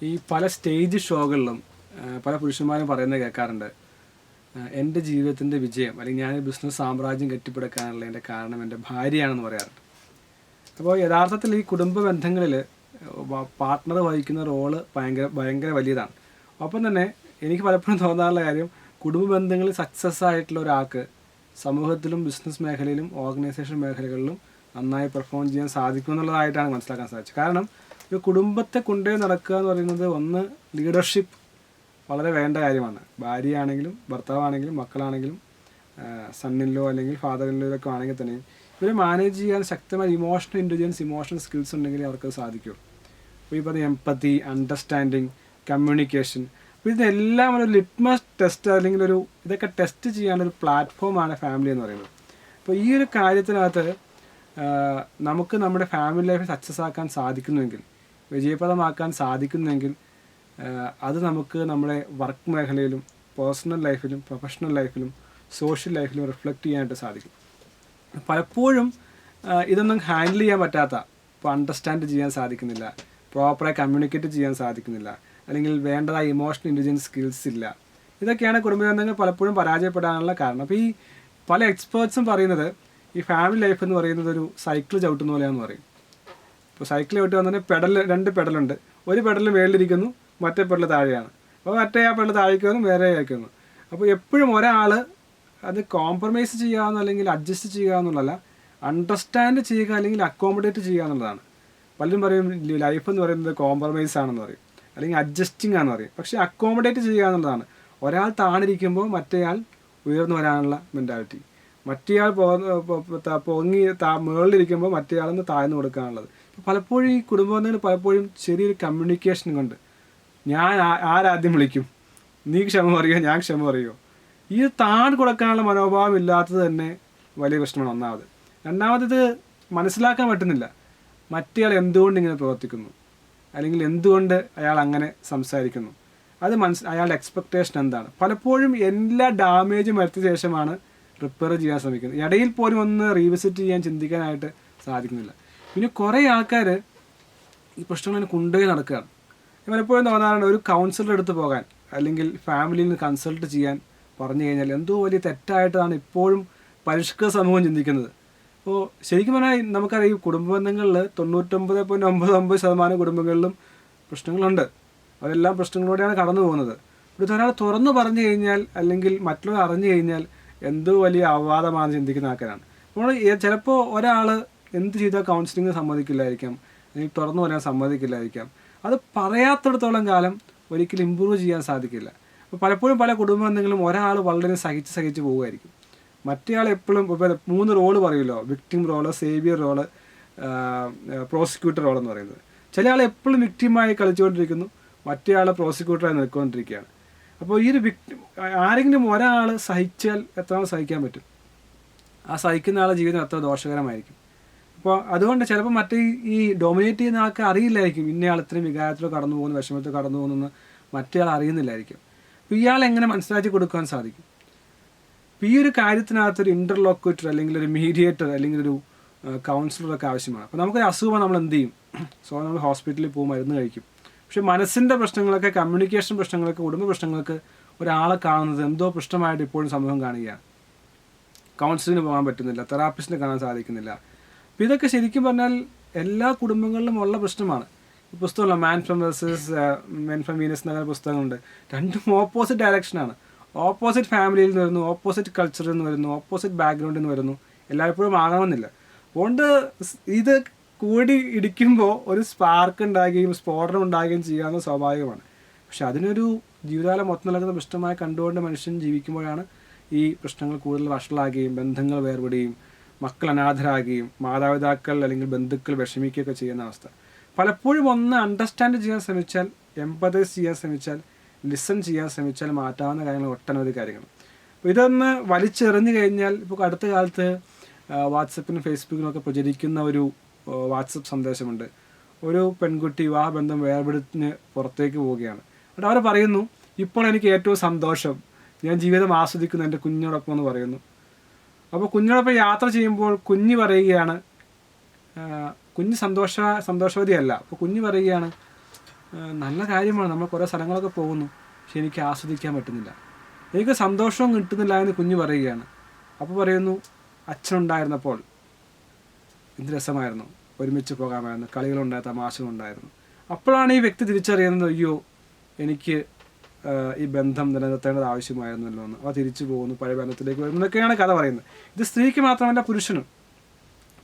ഈ പല സ്റ്റേജ് ഷോകളിലും പല പുരുഷന്മാരും പറയുന്നത് കേൾക്കാറുണ്ട്, എൻ്റെ ജീവിതത്തിൻ്റെ വിജയം അല്ലെങ്കിൽ ഞാൻ ബിസിനസ് സാമ്രാജ്യം കെട്ടിപ്പടുക്കാനുള്ള എൻ്റെ കാരണം എൻ്റെ ഭാര്യയാണെന്ന് പറയാറുണ്ട്. അപ്പോൾ യഥാർത്ഥത്തിൽ ഈ കുടുംബ ബന്ധങ്ങളിൽ പാർട്ട്ണർ വഹിക്കുന്ന റോള് ഭയങ്കര വലിയതാണ്. ഒപ്പം തന്നെ എനിക്ക് പലപ്പോഴും തോന്നാറുള്ള കാര്യം, കുടുംബ ബന്ധങ്ങളിൽ സക്സസ് ആയിട്ടുള്ള ഒരാൾക്ക് സമൂഹത്തിലും ബിസിനസ് മേഖലയിലും ഓർഗനൈസേഷൻ മേഖലകളിലും നന്നായി പെർഫോം ചെയ്യാൻ സാധിക്കുമെന്നുള്ളതായിട്ടാണ് മനസ്സിലാക്കാൻ സാധിച്ചത്. കാരണം ഒരു കുടുംബത്തെ കൊണ്ടുപോയി നടക്കുക എന്ന് പറയുന്നത് ഒന്ന് ലീഡർഷിപ്പ് വളരെ വേണ്ട കാര്യമാണ്. ഭാര്യയാണെങ്കിലും ഭർത്താവാണെങ്കിലും മക്കളാണെങ്കിലും സണ്ണിലോ അല്ലെങ്കിൽ ഫാദറിലോ ഒക്കെ ആണെങ്കിൽ തന്നെയും ഇവരെ മാനേജ് ചെയ്യാൻ ശക്തമായ ഇമോഷണൽ ഇൻ്റലിജൻസ്, ഇമോഷണൽ സ്കിൽസ് ഉണ്ടെങ്കിൽ അവർക്ക് സാധിക്കും. അപ്പോൾ ഈ പറഞ്ഞ എംപത്തി, അണ്ടർസ്റ്റാൻഡിങ്, കമ്മ്യൂണിക്കേഷൻ, അപ്പോൾ ഇതെല്ലാം ഒരു ലിറ്റ്മസ് ടെസ്റ്റ് അല്ലെങ്കിൽ ഇതൊക്കെ ടെസ്റ്റ് ചെയ്യാനൊരു പ്ലാറ്റ്ഫോമാണ് ഫാമിലി എന്ന് പറയുന്നത്. അപ്പോൾ ഈ ഒരു കാര്യത്തിനകത്ത് നമുക്ക് നമ്മുടെ ഫാമിലി ലൈഫ് സക്സസ് ആക്കാൻ സാധിക്കുന്നുവെങ്കിൽ, വിജയപ്രദമാക്കാൻ സാധിക്കുന്നുവെങ്കിൽ, അത് നമുക്ക് നമ്മുടെ വർക്ക് മേഖലയിലും പേഴ്സണൽ ലൈഫിലും പ്രൊഫഷണൽ ലൈഫിലും സോഷ്യൽ ലൈഫിലും റിഫ്ലക്റ്റ് ചെയ്യാനായിട്ട് സാധിക്കും. പലപ്പോഴും ഇതൊന്നും ഹാൻഡിൽ ചെയ്യാൻ പറ്റാത്ത, ഇപ്പോൾ അണ്ടർസ്റ്റാൻഡ് ചെയ്യാൻ സാധിക്കുന്നില്ല, പ്രോപ്പറായി കമ്മ്യൂണിക്കേറ്റ് ചെയ്യാൻ സാധിക്കുന്നില്ല, അല്ലെങ്കിൽ വേണ്ടതായ ഇമോഷണൽ ഇൻ്റലിജൻസ് സ്കിൽസ് ഇല്ല, ഇതൊക്കെയാണ് കുടുംബ ബന്ധങ്ങൾ പലപ്പോഴും പരാജയപ്പെടാനുള്ള കാരണം. അപ്പോൾ ഈ പല എക്സ്പേർട്സും പറയുന്നത് ഈ ഫാമിലി ലൈഫ് എന്ന് പറയുന്നത് ഒരു സൈക്കിൾ ചവിട്ടുന്ന പോലെയാണെന്ന് പറയും. ഇപ്പോൾ സൈക്കിൾ ചവിട്ടുക എന്ന് പറഞ്ഞാൽ രണ്ട് പെഡലുണ്ട്, ഒരു പെഡൽ മേളിലിരിക്കുന്നു, മറ്റേ പെഡൽ താഴെയാണ്. അപ്പോൾ മറ്റേ ആ പെഡൽ താഴേക്ക് വന്നു, വേറെ അയക്കുന്നു. അപ്പോൾ എപ്പോഴും ഒരാൾ അത് കോംപ്രമൈസ് ചെയ്യാമെന്നോ അല്ലെങ്കിൽ അഡ്ജസ്റ്റ് ചെയ്യുക എന്നുള്ളതല്ല, അണ്ടർസ്റ്റാൻഡ് ചെയ്യുക അല്ലെങ്കിൽ അക്കോമഡേറ്റ് ചെയ്യുക എന്നുള്ളതാണ്. പലരും പറയും ലൈഫ് എന്ന് പറയുന്നത് കോംപ്രമൈസ് ആണെന്ന് പറയും, അല്ലെങ്കിൽ അഡ്ജസ്റ്റിംഗ് ആണെന്ന് പറയും. പക്ഷേ അക്കോമഡേറ്റ് ചെയ്യുക എന്നുള്ളതാണ്. ഒരാൾ താണിരിക്കുമ്പോൾ മറ്റേയാൾ ഉയർന്നു വരാനുള്ള മെൻറ്റാലിറ്റി, മറ്റേയാൾ പൊങ്ങി മുകളിലിരിക്കുമ്പോൾ മറ്റേയാളൊന്ന് താഴ്ന്നു കൊടുക്കാനുള്ളത്. പലപ്പോഴും ഈ കുടുംബ ബന്ധങ്ങൾ പലപ്പോഴും ചെറിയൊരു കമ്മ്യൂണിക്കേഷൻ കൊണ്ട്, ഞാൻ ആരാദ്യം വിളിക്കും, നീ ക്ഷമ പറയുമോ ഞാൻ ക്ഷമ പറയുമോ, ഈ താഴ് കൊടുക്കാനുള്ള മനോഭാവം ഇല്ലാത്തത് തന്നെ വലിയ പ്രശ്നമാണ് ഒന്നാമത്. രണ്ടാമത് മനസ്സിലാക്കാൻ പറ്റുന്നില്ല മറ്റേയാൾ എന്തുകൊണ്ട് ഇങ്ങനെ പ്രവർത്തിക്കുന്നു, അല്ലെങ്കിൽ എന്തുകൊണ്ട് അയാൾ അങ്ങനെ സംസാരിക്കുന്നു, അത് അയാളുടെ എക്സ്പെക്റ്റേഷൻ എന്താണ്. പലപ്പോഴും എല്ലാ ഡാമേജും വരുത്തിയ ശേഷമാണ് റിപ്പയർ ചെയ്യാൻ ശ്രമിക്കുന്നത്. ഇടയിൽ പോലും ഒന്ന് റീവിസിറ്റ് ചെയ്യാൻ ചിന്തിക്കാനായിട്ട് സാധിക്കുന്നില്ല. പിന്നെ കുറേ ആൾക്കാർ ഈ പ്രശ്നങ്ങൾ കൊണ്ടുപോയി നടക്കുകയാണ്. പലപ്പോഴും തോന്നാറുണ്ട്, ഒരു കൗൺസിലർ എടുത്ത് പോകാൻ അല്ലെങ്കിൽ ഫാമിലിയിൽ നിന്ന് കൺസൾട്ട് ചെയ്യാൻ പറഞ്ഞു കഴിഞ്ഞാൽ എന്തോ വലിയ തെറ്റായിട്ടാണ് ഇപ്പോഴും പരിഷ്കൃത സമൂഹം ചിന്തിക്കുന്നത്. അപ്പോൾ ശരിക്കും പറഞ്ഞാൽ നമുക്കറിയാം, ഈ കുടുംബ ബന്ധങ്ങളിൽ 99.99% കുടുംബങ്ങളിലും പ്രശ്നങ്ങളുണ്ട്. അതെല്ലാം പ്രശ്നങ്ങളോടെയാണ് കടന്നു പോകുന്നത്. ഒരാൾ തുറന്നു പറഞ്ഞു കഴിഞ്ഞാൽ അല്ലെങ്കിൽ മറ്റുള്ളവർ അറിഞ്ഞു കഴിഞ്ഞാൽ എന്തോ വലിയ അപവാദമാണ് ചിന്തിക്കുന്ന ആൾക്കാരാണ്. അപ്പോൾ ചിലപ്പോൾ ഒരാൾ എന്ത് ചെയ്താൽ കൗൺസിലിംഗ് സമ്മതിക്കില്ലായിരിക്കാം, അല്ലെങ്കിൽ തുറന്നു പറയാൻ സമ്മതിക്കില്ലായിരിക്കാം. അത് പറയാത്തിടത്തോളം കാലം ഒരിക്കലും ഇമ്പ്രൂവ് ചെയ്യാൻ സാധിക്കില്ല. അപ്പോൾ പലപ്പോഴും പല കുടുംബ ബന്ധങ്ങളും ഒരാൾ വളരെ സഹിച്ച് പോവുമായിരിക്കും. മറ്റേയാൾ എപ്പോഴും ഇപ്പോൾ 3 റോള് പറയുമല്ലോ, victim role, saviour role, prosecutor റോളെന്ന് പറയുന്നത്. ചില ആൾ എപ്പോഴും വിക്ടിമായി കളിച്ചുകൊണ്ടിരിക്കുന്നു, മറ്റേ ആൾ പ്രോസിക്യൂട്ടറായി നിൽക്കൊണ്ടിരിക്കുകയാണ്. അപ്പോൾ ഈ ഒരു ആരെങ്കിലും ഒരാൾ സഹിച്ചാൽ എത്ര സഹിക്കാൻ പറ്റും, ആ സഹിക്കുന്ന ആളുടെ ജീവിതം എത്ര ദോഷകരമായിരിക്കും. അപ്പോൾ അതുകൊണ്ട് ചിലപ്പോൾ മറ്റേ ഈ ഡൊമിനേറ്റ് ചെയ്യുന്ന ആൾക്ക് അറിയില്ലായിരിക്കും ഇന്നയാൾ ഇത്രയും വികാരത്തിൽ കടന്നു പോകുന്നു, വിഷമത്തിൽ കടന്നു പോകുന്നെന്ന് മറ്റേ ആൾ അറിയുന്നില്ലായിരിക്കും. അപ്പോൾ ഇയാൾ എങ്ങനെ മനസ്സിലാക്കി കൊടുക്കാൻ സാധിക്കും? അപ്പോൾ ഈ ഒരു കാര്യത്തിനകത്തൊരു ഇൻ്റർലോക്വേറ്റർ അല്ലെങ്കിൽ ഒരു മീഡിയേറ്റർ അല്ലെങ്കിൽ ഒരു കൗൺസിലറൊക്കെ ആവശ്യമാണ്. അപ്പോൾ നമുക്കൊരു അസുഖം നമ്മൾ എന്ത് ചെയ്യും? നമ്മൾ ഹോസ്പിറ്റലിൽ പോകും, മരുന്ന് കഴിക്കും. പക്ഷേ മനസ്സിൻ്റെ പ്രശ്നങ്ങളൊക്കെ, കമ്മ്യൂണിക്കേഷൻ പ്രശ്നങ്ങളൊക്കെ, കുടുംബ പ്രശ്നങ്ങൾക്ക് ഒരാളെ കാണുന്നത് എന്തോ പ്രശ്നമായിട്ട് ഇപ്പോഴും സമൂഹം കാണുകയാണ്. കൗൺസിലിന് പോകാൻ പറ്റുന്നില്ല, തെറാപ്പിസ്റ്റിനെ കാണാൻ സാധിക്കുന്നില്ല. അപ്പോൾ ഇതൊക്കെ ശരിക്കും പറഞ്ഞാൽ എല്ലാ കുടുംബങ്ങളിലും ഉള്ള പ്രശ്നമാണ്. ഈ പുസ്തകമല്ല, മാൻ ഫ്രം വീനസ് എന്ന പുസ്തകങ്ങളുണ്ട്. രണ്ടും ഓപ്പോസിറ്റ് ഡയറക്ഷനാണ്. ഓപ്പോസിറ്റ് ഫാമിലിയിൽ നിന്ന് വരുന്നു, ഓപ്പോസിറ്റ് കൾച്ചറിൽ നിന്ന് വരുന്നു, ഓപ്പോസിറ്റ് ബാക്ക്ഗ്രൗണ്ടിൽ നിന്ന് വരുന്നു. എല്ലായ്പ്പോഴും ആകണമെന്നില്ല. അതുകൊണ്ട് ഇത് കൂടി ഇടിക്കുമ്പോൾ ഒരു സ്പാർക്ക് ഉണ്ടാകുകയും സ്ഫോടനം ഉണ്ടാകുകയും ചെയ്യാവുന്ന സ്വാഭാവികമാണ്. പക്ഷെ അതിനൊരു ജീവിതകാലം മൊത്തം നൽകുന്ന പ്രശ്നമായി കണ്ടുകൊണ്ട് മനുഷ്യൻ ജീവിക്കുമ്പോഴാണ് ഈ പ്രശ്നങ്ങൾ കൂടുതൽ വഷളാകുകയും ബന്ധങ്ങൾ വേർപെടുകയും മക്കൾ അനാഥരാകുകയും മാതാപിതാക്കൾ അല്ലെങ്കിൽ ബന്ധുക്കൾ വിഷമിക്കുകയൊക്കെ ചെയ്യുന്ന അവസ്ഥ. പലപ്പോഴും ഒന്ന് അണ്ടർസ്റ്റാൻഡ് ചെയ്യാൻ ശ്രമിച്ചാൽ, എംപതൈസ് ചെയ്യാൻ ശ്രമിച്ചാൽ, ലിസൺ ചെയ്യാൻ ശ്രമിച്ചാൽ മാറ്റാവുന്ന കാര്യങ്ങൾ ഒട്ടനവധി കാര്യങ്ങൾ. അപ്പോൾ ഇതൊന്ന് വലിച്ചെറിഞ്ഞു കഴിഞ്ഞാൽ, ഇപ്പോൾ അടുത്ത കാലത്ത് വാട്സപ്പിനും ഫേസ്ബുക്കിനും ഒക്കെ പ്രചരിക്കുന്ന ഒരു വാട്സപ്പ് സന്ദേശമുണ്ട്. ഒരു പെൺകുട്ടി വിവാഹബന്ധം വേർപെടുത്തിന് പുറത്തേക്ക് പോവുകയാണ്. എന്നിട്ട് അവർ പറയുന്നു, ഇപ്പോൾ എനിക്ക് ഏറ്റവും സന്തോഷം, ഞാൻ ജീവിതം ആസ്വദിക്കുന്നു എൻ്റെ കുഞ്ഞോടൊപ്പം എന്ന് പറയുന്നു. അപ്പോൾ കുഞ്ഞോടൊപ്പം യാത്ര ചെയ്യുമ്പോൾ കുഞ്ഞ് പറയുകയാണ്, കുഞ്ഞ് സന്തോഷവതിയല്ല. അപ്പോൾ കുഞ്ഞ് പറയുകയാണ്, നല്ല കാര്യമാണ്, നമ്മൾ കുറേ സ്ഥലങ്ങളൊക്കെ പോകുന്നു, പക്ഷെ എനിക്ക് ആസ്വദിക്കാൻ പറ്റുന്നില്ല, എനിക്ക് സന്തോഷവും കിട്ടുന്നില്ല എന്ന് കുഞ്ഞ് പറയുകയാണ്. അപ്പോൾ പറയുന്നു, അച്ഛനുണ്ടായിരുന്നപ്പോൾ എന്ത് രസമായിരുന്നു, ഒരുമിച്ച് പോകാമായിരുന്നു, കളികളുണ്ടായിരുന്നു, തമാശകളുണ്ടായിരുന്നു. അപ്പോഴാണ് ഈ വ്യക്തി തിരിച്ചറിയുന്നത്, അയ്യോ എനിക്ക് ഈ ബന്ധം നിലനിർത്തേണ്ടത് ആവശ്യമായിരുന്നല്ലോ എന്ന്. അവ തിരിച്ചു പോകുന്നു, പഴയ ബന്ധത്തിലേക്ക് വരുന്നു എന്നൊക്കെയാണ് കഥ പറയുന്നത്. ഇത് സ്ത്രീക്ക് മാത്രമല്ല പുരുഷനും.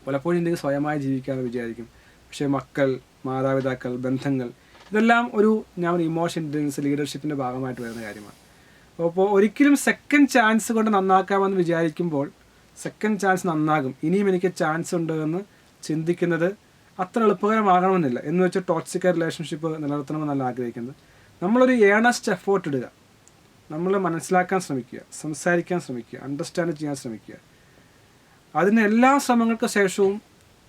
പലപ്പോഴും ഇന്ത്യക്ക് സ്വയമായി ജീവിക്കാമെന്ന് വിചാരിക്കും, പക്ഷേ മക്കൾ, മാതാപിതാക്കൾ, ബന്ധങ്ങൾ, ഇതെല്ലാം ഒരു ഇമോഷൻ ഇൻ്റലിജൻസ് ലീഡർഷിപ്പിൻ്റെ ഭാഗമായിട്ട് വരുന്ന കാര്യമാണ്. അപ്പോൾ ഒരിക്കലും സെക്കൻഡ് ചാൻസ് കൊണ്ട് നന്നാക്കാമെന്ന് വിചാരിക്കുമ്പോൾ സെക്കൻഡ് ചാൻസ് നന്നാകും, ഇനിയും എനിക്ക് ചാൻസ് ഉണ്ട് എന്ന് ചിന്തിക്കുന്നത് അത്ര എളുപ്പകരമാകണമെന്നില്ല. എന്ന് വെച്ച് ടോക്സിക് റിലേഷൻഷിപ്പ് നിലനിർത്തണമെന്നല്ല ആഗ്രഹിക്കുന്നത്. നമ്മളൊരു ഏണസ്റ്റ് എഫേർട്ട് ഇടുക, നമ്മൾ മനസ്സിലാക്കാൻ ശ്രമിക്കുക, സംസാരിക്കാൻ ശ്രമിക്കുക, അണ്ടർസ്റ്റാൻഡ് ചെയ്യാൻ ശ്രമിക്കുക. അതിന് എല്ലാ ശ്രമങ്ങൾക്ക് ശേഷവും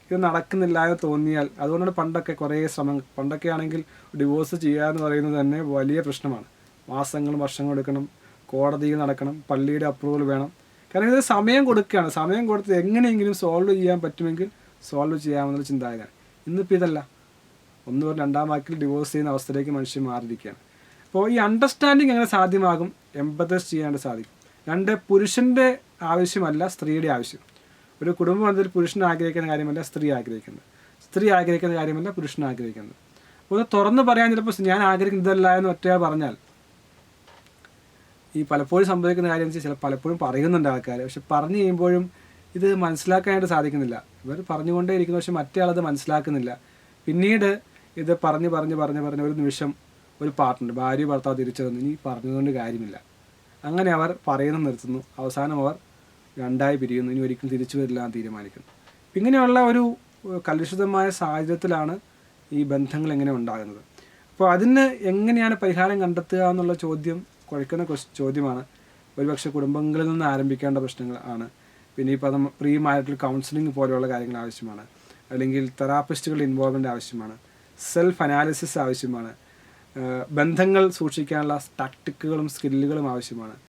ഇത് നടക്കുന്നില്ല എന്ന് തോന്നിയാൽ, അതുകൊണ്ടാണ് പണ്ടൊക്കെ ആണെങ്കിൽ ഡിവോഴ്സ് ചെയ്യുക എന്ന് പറയുന്നത് തന്നെ വലിയ പ്രശ്നമാണ്. മാസങ്ങളും വർഷങ്ങളും എടുക്കണം, കോടതിയിൽ നടക്കണം, പള്ളിയുടെ അപ്രൂവൽ വേണം. കാരണം ഇത് സമയം കൊടുക്കുകയാണ്. സമയം കൊടുത്ത് എങ്ങനെയെങ്കിലും സോൾവ് ചെയ്യാൻ പറ്റുമെങ്കിൽ സോൾവ് ചെയ്യാമെന്നുള്ള ചിന്താഗതിയാണ്. ഇന്നിപ്പോൾ ഇതല്ല, ഒന്ന് ഒരു രണ്ടാം വാക്കിൽ ഡിവോഴ്സ് ചെയ്യുന്ന അവസ്ഥയിലേക്ക് മനുഷ്യൻ മാറിയിരിക്കുകയാണ്. അപ്പോൾ ഈ അണ്ടർസ്റ്റാൻഡിങ് എങ്ങനെ സാധ്യമാകും? എംപതൈസ് ചെയ്യാണ്ട് സാധിക്കും. രണ്ട്, പുരുഷൻ്റെ ആവശ്യമല്ല സ്ത്രീയുടെ ആവശ്യം. ഒരു കുടുംബബന്ധത്തിൽ പുരുഷൻ ആഗ്രഹിക്കുന്ന കാര്യമല്ല സ്ത്രീ ആഗ്രഹിക്കുന്നത്, സ്ത്രീ ആഗ്രഹിക്കുന്ന കാര്യമല്ല പുരുഷൻ ആഗ്രഹിക്കുന്നത്. അപ്പോൾ ഇത് തുറന്ന് പറയാൻ ചിലപ്പോൾ ഞാൻ ആഗ്രഹിക്കുന്നതല്ല എന്ന് ഒറ്റയാൾ പറഞ്ഞാൽ, ഈ പലപ്പോഴും സംഭവിക്കുന്ന കാര്യം വെച്ചാൽ പലപ്പോഴും പറയുന്നുണ്ട് ആൾക്കാർ, പക്ഷെ പറഞ്ഞു കഴിയുമ്പോഴും ഇത് മനസ്സിലാക്കാനായിട്ട് സാധിക്കുന്നില്ല. ഇവർ പറഞ്ഞുകൊണ്ടേ ഇരിക്കുന്നു, പക്ഷെ മറ്റേ ആളത് മനസ്സിലാക്കുന്നില്ല. പിന്നീട് ഇത് പറഞ്ഞ് ഒരു നിമിഷം ഒരു പാർട്ട്ണർ, ഭാര്യ ഭർത്താവ് തിരിച്ചു വന്നു, ഇനി പറഞ്ഞതുകൊണ്ട് കാര്യമില്ല, അങ്ങനെ അവർ പറയുന്നത് നിർത്തുന്നു. അവസാനം അവർ രണ്ടായി പിരിയുന്നു, ഇനി ഒരിക്കലും തിരിച്ചു വരില്ല എന്ന് തീരുമാനിക്കുന്നു. ഇങ്ങനെയുള്ള ഒരു കലുഷിതമായ സാഹചര്യത്തിലാണ് ഈ ബന്ധങ്ങൾ എങ്ങനെ ഉണ്ടാകുന്നത്. അപ്പോൾ അതിന് എങ്ങനെയാണ് പരിഹാരം കണ്ടെത്തുക എന്നുള്ള ചോദ്യം കുഴക്കുന്ന ചോദ്യമാണ്. ഒരുപക്ഷെ കുടുംബങ്ങളിൽ നിന്ന് ആരംഭിക്കേണ്ട പ്രശ്നങ്ങൾ ആണ്. പിന്നെ ഈ പദം പ്രീ മാരിറ്റൽ കൗൺസിലിംഗ് പോലെയുള്ള കാര്യങ്ങൾ ആവശ്യമാണ്, അല്ലെങ്കിൽ തെറാപ്പിസ്റ്റുകളുടെ ഇൻവോൾവ്മെൻറ്റ് ആവശ്യമാണ്, സെൽഫ് അനാലിസിസ് ആവശ്യമാണ്, ബന്ധങ്ങൾ സൂക്ഷിക്കാനുള്ള ടാക്ടിക്കുകളും സ്കില്ലുകളും ആവശ്യമാണ്.